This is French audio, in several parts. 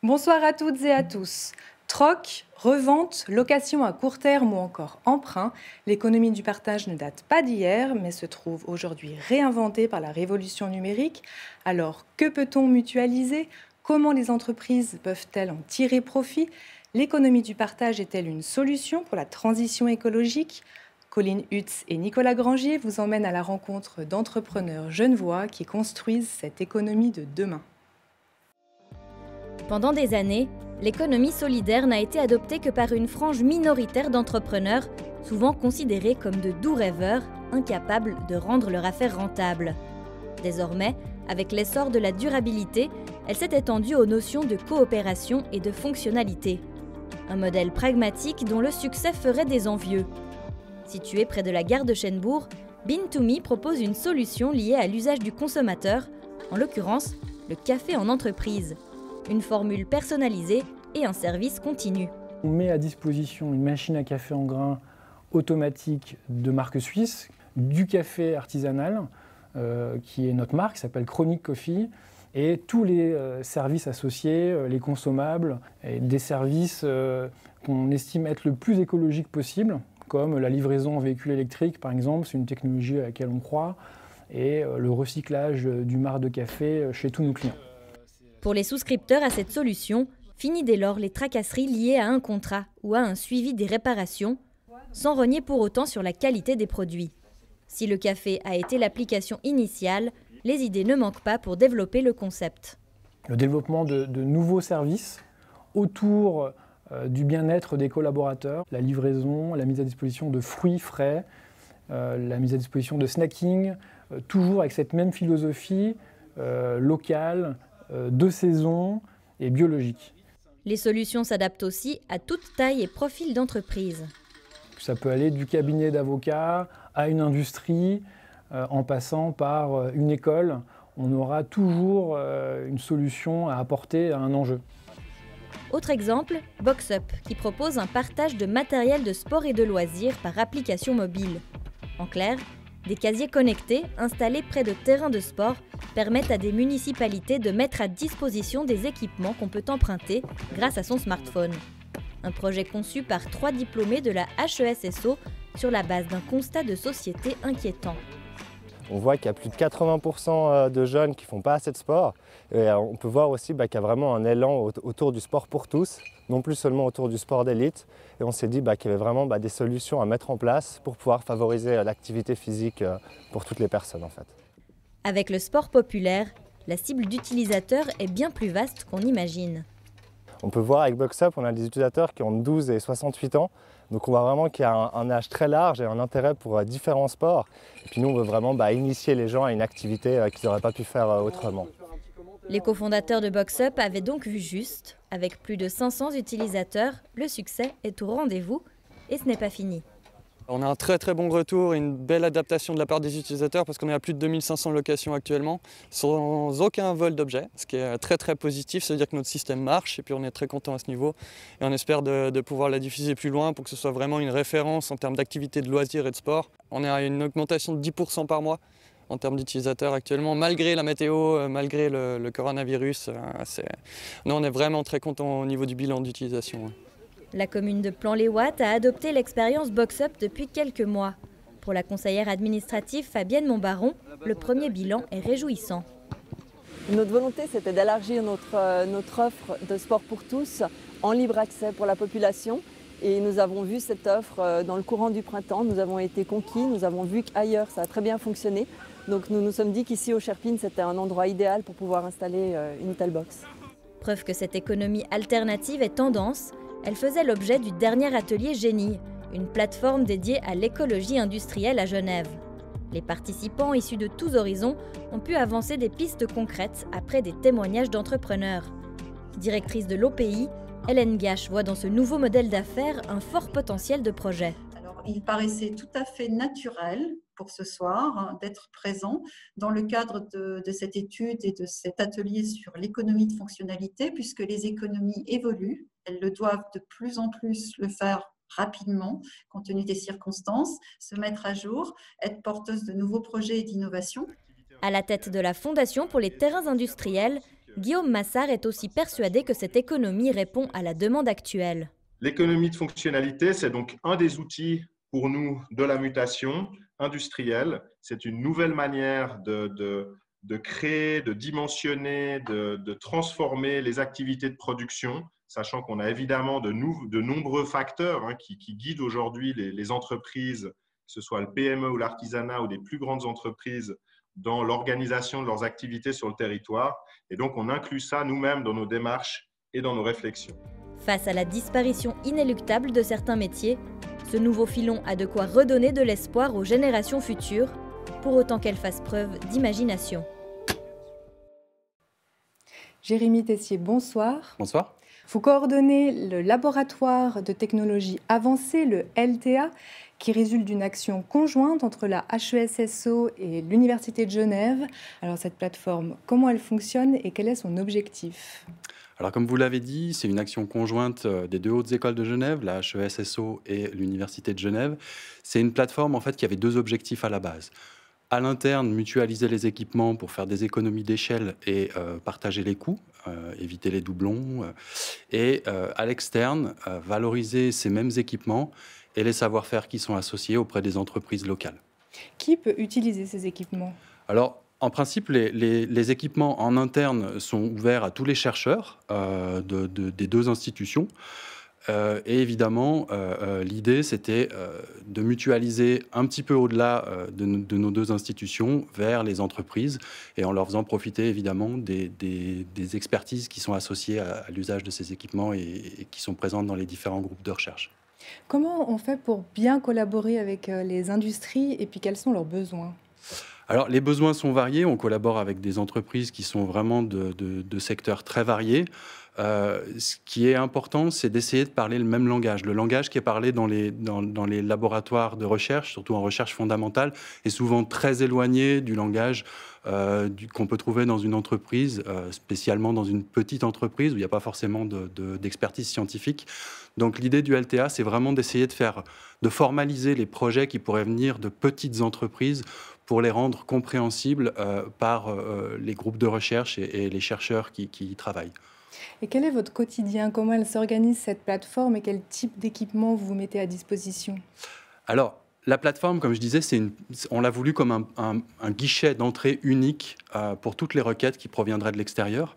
Bonsoir à toutes et à tous. Troc, revente, location à court terme ou encore emprunt, l'économie du partage ne date pas d'hier, mais se trouve aujourd'hui réinventée par la révolution numérique. Alors, que peut-on mutualiser? Comment les entreprises peuvent-elles en tirer profit? L'économie du partage est-elle une solution pour la transition écologique? Colline Hutz et Nicolas Grangier vous emmènent à la rencontre d'entrepreneurs genevois qui construisent cette économie de demain. Pendant des années, l'économie solidaire n'a été adoptée que par une frange minoritaire d'entrepreneurs, souvent considérés comme de doux rêveurs, incapables de rendre leur affaire rentable. Désormais, avec l'essor de la durabilité, elle s'est étendue aux notions de coopération et de fonctionnalité. Un modèle pragmatique dont le succès ferait des envieux. Situé près de la gare de Chênebourg, Bean2Me propose une solution liée à l'usage du consommateur, en l'occurrence le café en entreprise. Une formule personnalisée et un service continu. On met à disposition une machine à café en grains automatique de marque suisse, du café artisanal, qui est notre marque, qui s'appelle Chronic Coffee, et tous les services associés, les consommables, et des services qu'on estime être le plus écologique possible, comme la livraison en véhicule électrique par exemple, c'est une technologie à laquelle on croit, et le recyclage du marc de café chez tous nos clients. Pour les souscripteurs à cette solution, fini dès lors les tracasseries liées à un contrat ou à un suivi des réparations, sans renier pour autant sur la qualité des produits. Si le café a été l'application initiale, les idées ne manquent pas pour développer le concept. Le développement de nouveaux services autour du bien-être des collaborateurs, la livraison, la mise à disposition de fruits frais, la mise à disposition de snacking, toujours avec cette même philosophie locale, de saison et biologique. Les solutions s'adaptent aussi à toute taille et profil d'entreprise. Ça peut aller du cabinet d'avocats à une industrie, en passant par une école. On aura toujours une solution à apporter à un enjeu. Autre exemple, BoxUp, qui propose un partage de matériel de sport et de loisirs par application mobile. En clair, des casiers connectés installés près de terrains de sport permettent à des municipalités de mettre à disposition des équipements qu'on peut emprunter grâce à son smartphone. Un projet conçu par 3 diplômés de la HESSO sur la base d'un constat de société inquiétant. On voit qu'il y a plus de 80% de jeunes qui ne font pas assez de sport. Et on peut voir aussi qu'il y a vraiment un élan autour du sport pour tous, non plus seulement autour du sport d'élite. Et on s'est dit qu'il y avait vraiment des solutions à mettre en place pour pouvoir favoriser l'activité physique pour toutes les personnes en fait. Avec le sport populaire, la cible d'utilisateurs est bien plus vaste qu'on imagine. On peut voir avec BoxUp, on a des utilisateurs qui ont 12 et 68 ans. Donc on voit vraiment qu'il y a un âge très large et un intérêt pour différents sports. Et puis nous, on veut vraiment initier les gens à une activité qu'ils n'auraient pas pu faire autrement. Les cofondateurs de BoxUp avaient donc vu juste. Avec plus de 500 utilisateurs, le succès est au rendez-vous et ce n'est pas fini. On a un très bon retour et une belle adaptation de la part des utilisateurs parce qu'on est à plus de 2500 locations actuellement sans aucun vol d'objets, ce qui est très positif, ça veut dire que notre système marche et puis on est très content à ce niveau et on espère de pouvoir la diffuser plus loin pour que ce soit vraiment une référence en termes d'activité de loisirs et de sport. On est à une augmentation de 10% par mois en termes d'utilisateurs actuellement, malgré la météo, malgré le coronavirus. Nous, on est vraiment très content au niveau du bilan d'utilisation. La commune de Plan-les-Ouates a adopté l'expérience BoxUp depuis quelques mois. Pour la conseillère administrative Fabienne Montbaron, le premier bilan est réjouissant. Notre volonté, c'était d'élargir notre offre de sport pour tous en libre accès pour la population. Et nous avons vu cette offre dans le courant du printemps. Nous avons été conquis, nous avons vu qu'ailleurs, ça a très bien fonctionné. Donc nous nous sommes dit qu'ici au Cherpines, c'était un endroit idéal pour pouvoir installer une telle box. Preuve que cette économie alternative est tendance. Elle faisait l'objet du dernier atelier Génie, une plateforme dédiée à l'écologie industrielle à Genève. Les participants issus de tous horizons ont pu avancer des pistes concrètes après des témoignages d'entrepreneurs. Directrice de l'OPI, Hélène Gache voit dans ce nouveau modèle d'affaires un fort potentiel de projet. Alors, il paraissait tout à fait naturel pour ce soir d'être présent dans le cadre de cette étude et de cet atelier sur l'économie de fonctionnalité, puisque les économies évoluent. Elles le doivent de plus en plus le faire rapidement, compte tenu des circonstances, se mettre à jour, être porteuse de nouveaux projets et d'innovation. À la tête de la Fondation pour les terrains industriels, Guillaume Massard est aussi persuadé que cette économie répond à la demande actuelle. L'économie de fonctionnalité, c'est donc un des outils pour nous de la mutation industrielle. C'est une nouvelle manière de créer, de dimensionner, de transformer les activités de production, sachant qu'on a évidemment de nombreux facteurs qui guident aujourd'hui les entreprises, que ce soit le PME ou l'artisanat ou des plus grandes entreprises, dans l'organisation de leurs activités sur le territoire. Et donc, on inclut ça nous-mêmes dans nos démarches et dans nos réflexions. Face à la disparition inéluctable de certains métiers, ce nouveau filon a de quoi redonner de l'espoir aux générations futures, pour autant qu'elles fassent preuve d'imagination. Jérémy Tessier, bonsoir. Bonsoir. Vous coordonnez le laboratoire de technologie avancée, le LTA, qui résulte d'une action conjointe entre la HESSO et l'Université de Genève. Alors cette plateforme, comment elle fonctionne et quel est son objectif ? Alors comme vous l'avez dit, c'est une action conjointe des deux hautes écoles de Genève, la HESSO et l'Université de Genève. C'est une plateforme en fait qui avait deux objectifs à la base. À l'interne, mutualiser les équipements pour faire des économies d'échelle et partager les coûts, éviter les doublons. Et à l'externe, valoriser ces mêmes équipements et les savoir-faire qui sont associés auprès des entreprises locales. Qui peut utiliser ces équipements ? Alors, en principe, les équipements en interne sont ouverts à tous les chercheurs des deux institutions. Et évidemment, l'idée, c'était de mutualiser un petit peu au-delà de nos deux institutions vers les entreprises et en leur faisant profiter évidemment des expertises qui sont associées à l'usage de ces équipements et qui sont présentes dans les différents groupes de recherche. Comment on fait pour bien collaborer avec les industries et puis quels sont leurs besoins ? Alors, les besoins sont variés. On collabore avec des entreprises qui sont vraiment de secteurs très variés. Ce qui est important, c'est d'essayer de parler le même langage. Le langage qui est parlé dans les laboratoires de recherche, surtout en recherche fondamentale, est souvent très éloigné du langage qu'on peut trouver dans une entreprise, spécialement dans une petite entreprise où il n'y a pas forcément d'expertise scientifique. Donc l'idée du LTA, c'est vraiment d'essayer de formaliser les projets qui pourraient venir de petites entreprises pour les rendre compréhensibles par les groupes de recherche et les chercheurs qui y travaillent. Et quel est votre quotidien ? Comment elle s'organise cette plateforme et quel type d'équipement vous mettez à disposition ? Alors, la plateforme, comme je disais, on l'a voulu comme un guichet d'entrée unique pour toutes les requêtes qui proviendraient de l'extérieur.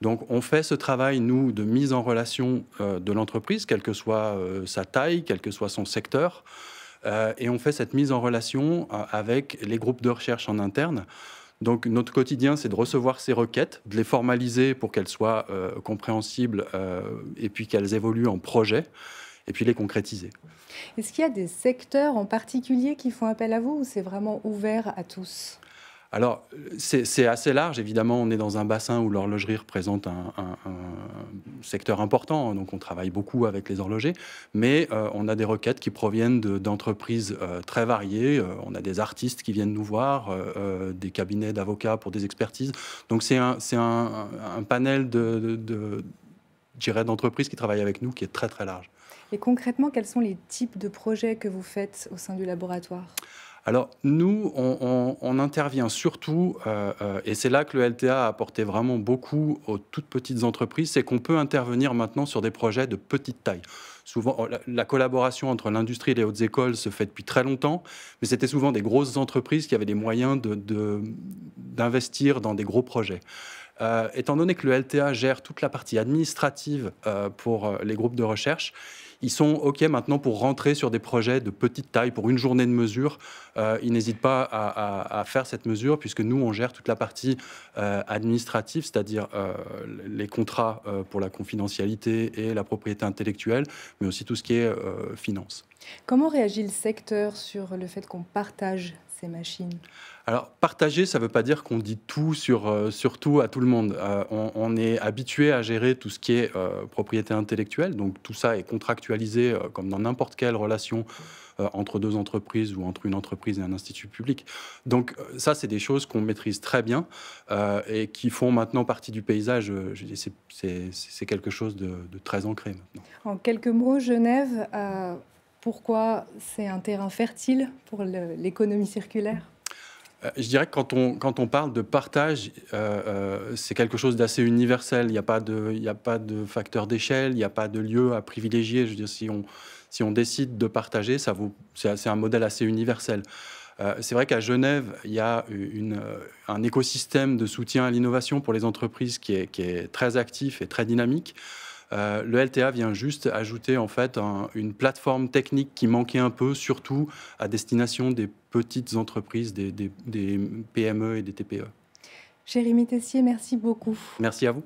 Donc, on fait ce travail, nous, de mise en relation de l'entreprise, quelle que soit sa taille, quel que soit son secteur. Et on fait cette mise en relation avec les groupes de recherche en interne. Donc, notre quotidien, c'est de recevoir ces requêtes, de les formaliser pour qu'elles soient compréhensibles et puis qu'elles évoluent en projet, et puis les concrétiser. Est-ce qu'il y a des secteurs en particulier qui font appel à vous ou c'est vraiment ouvert à tous ? Alors, c'est assez large. Évidemment, on est dans un bassin où l'horlogerie représente un secteur important. Donc, on travaille beaucoup avec les horlogers. Mais on a des requêtes qui proviennent d'entreprises très variées. On a des artistes qui viennent nous voir, des cabinets d'avocats pour des expertises. Donc, c'est un panel d'entreprises qui travaillent avec nous qui est très, très large. Et concrètement, quels sont les types de projets que vous faites au sein du laboratoire ? Alors, nous, on intervient surtout, et c'est là que le LTA a apporté vraiment beaucoup aux toutes petites entreprises, c'est qu'on peut intervenir maintenant sur des projets de petite taille. Souvent, la collaboration entre l'industrie et les hautes écoles se fait depuis très longtemps, mais c'était souvent des grosses entreprises qui avaient les moyens d'investir dans des gros projets. Étant donné que le LTA gère toute la partie administrative pour les groupes de recherche, ils sont OK maintenant pour rentrer sur des projets de petite taille, pour une journée de mesure. Ils n'hésitent pas à faire cette mesure, puisque nous, on gère toute la partie administrative, c'est-à-dire les contrats pour la confidentialité et la propriété intellectuelle, mais aussi tout ce qui est finance. Comment réagit le secteur sur le fait qu'on partage ces machines ? Alors, partager, ça ne veut pas dire qu'on dit tout sur tout à tout le monde. On est habitué à gérer tout ce qui est propriété intellectuelle. Donc, tout ça est contractualisé comme dans n'importe quelle relation entre deux entreprises ou entre une entreprise et un institut public. Donc, ça, c'est des choses qu'on maîtrise très bien et qui font maintenant partie du paysage. C'est quelque chose de très ancré maintenant. En quelques mots, Genève, pourquoi c'est un terrain fertile pour l'économie circulaire ? Je dirais que quand on parle de partage, c'est quelque chose d'assez universel. Il n'y a pas de facteur d'échelle, il n'y a pas de lieu à privilégier. Je veux dire, si on décide de partager, c'est un modèle assez universel. C'est vrai qu'à Genève, il y a un écosystème de soutien à l'innovation pour les entreprises qui est très actif et très dynamique. Le LTA vient juste ajouter en fait une plateforme technique qui manquait un peu, surtout à destination des petites entreprises, des PME et des TPE. Jérémy Tessier, merci beaucoup. Merci à vous.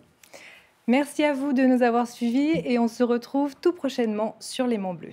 Merci à vous de nous avoir suivis et on se retrouve tout prochainement sur les Monts Bleus.